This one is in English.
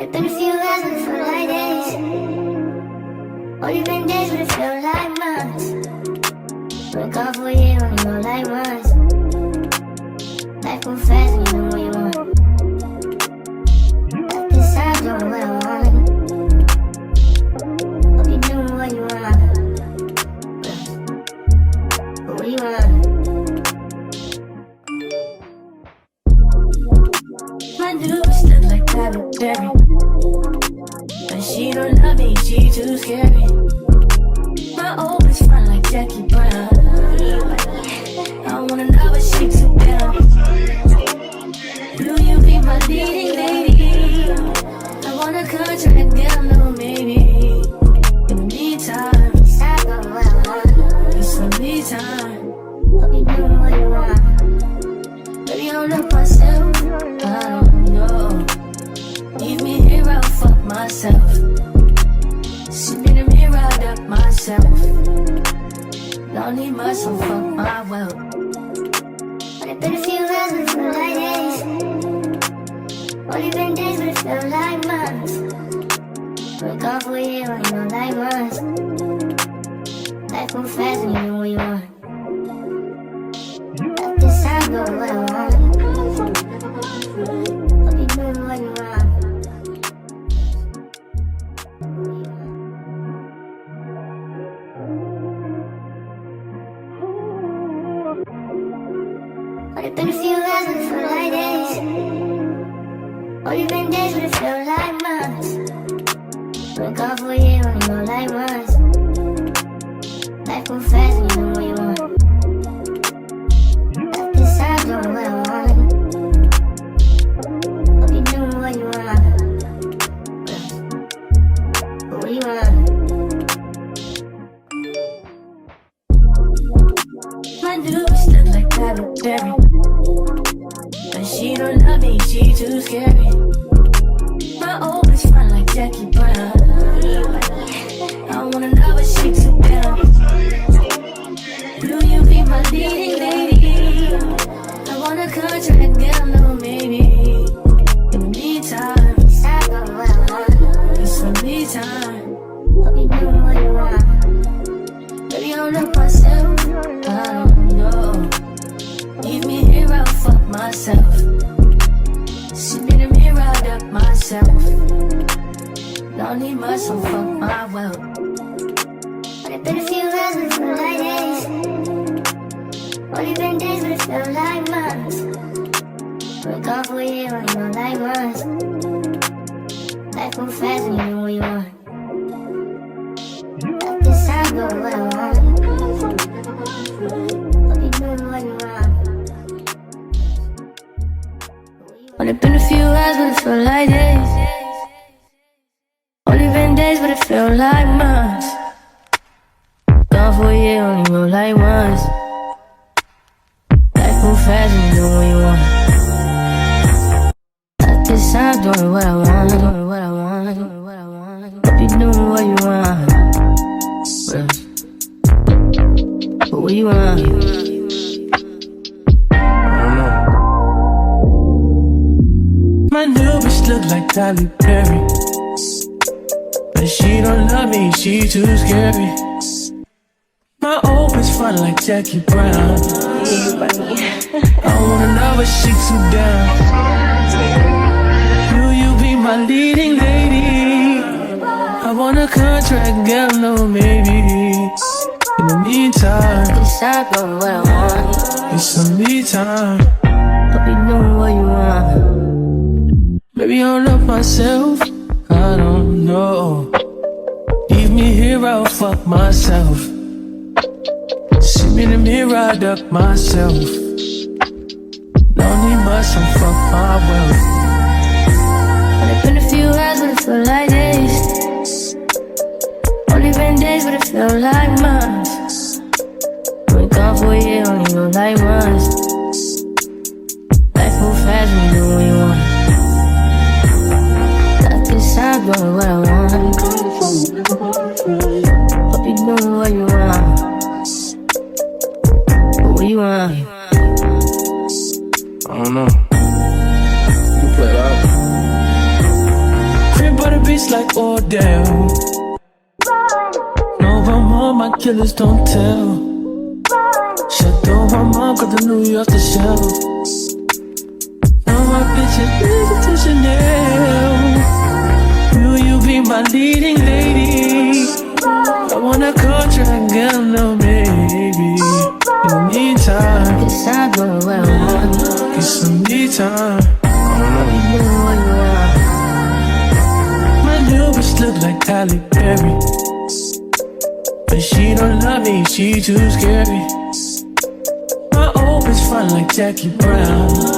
It's been a few hours, but it feel like days. Only been days, but it feel like months. Been gone for a year, only know like months. Life go fast when you know what you want. At this time, doing what I want. Hope you doing what you want. But what you want? My new bitch look like Tyler Perry. But she don't love me, she too scary. My old bitch fine like Jackie Brown. I wanna know what she too down. Will you be my leading lady? I want a contract, girl, no maybe. In the meantime, it's not what I want. It's some me time. Hope you doing what you want. Baby, I don't know myself. I don't know. Leave me here, I'll fuck myself. Sit in the mirror, I'll duck myself. Don't need much, so fuck my wealth. But it's been a few hours, but it feel like days. Only been days, but it feel like months. Been gone for a year, only know like months. Life go fast when you know what you want. At this time, go what I want. Hope you doing what you want. It's been a few hours, but it feel like days. Only been days, but it feel like months. Been gone for a year, only know like months. Life go fast when you know what you want. At this time, doing what I want. Hope you doing what you want. But what you want? My new bitch look like Tyler Perry. But she don't love me, she too scary. My old bitch fine like Jackie Brown. I wanna know what she too down. Will you be my leading lady? I want a contract, girl, no maybe. In the meantime, it's not what I want. It's some me time. Hope you doing what you want. Baby, I don't know myself. I don't know. Leave me here, I'll fuck myself. Sit in the mirror, I'll duck myself. Don't need much, so fuck my wealth. But it's been a few hours, but it feel like days. Only been days, but it feel like months. Been gone for a year, only know like months. Life go fast when you know what you want. At this time, go what I want. Hope you doing what you want. Only been a few hours, but it feel like days. Only been days, but it feel like months. Gone for a year, only know like months. Life move fast when you know what you want. At this time, doing what I want, doing what I want, doing what I want. Hope you doing what you want. But what you want? My new bitch look like Tyler Perry. But she don't love me, she too scary. My old bitch fine like Jackie Brown. I wanna know what she too down. Will you be my leading lady? I want a contract, girl, no maybe. In the meantime, Decide on what I want. it's some me time. Hope you doing what you want. Maybe I'll love myself, I don't know. Leave me here, I'll fuck myself. See me in the mirror, I duck myself. Don't need much, so fuck my wealth. Only been a few hours, but it feel like days. Only been days, but it feel like months. Been gone for a year, only know like months. Life move fast when you know what you want. I'm doing what I want. Hope you doing what you want. But what you want? I don't know. You play it out. down. No, I'm on my killers, don't tell. Chateau, my mom got the New York the shelf. Now my bitches listen to Chanel. Will you be my leading lady? I wanna contract, girl, no maybe. In the meantime, Guess I go where I want. get some me time. You know what you are. My new bitch look like Halle Berry, but she don't love me, she too scary. My old bitch fun like Jackie Brown.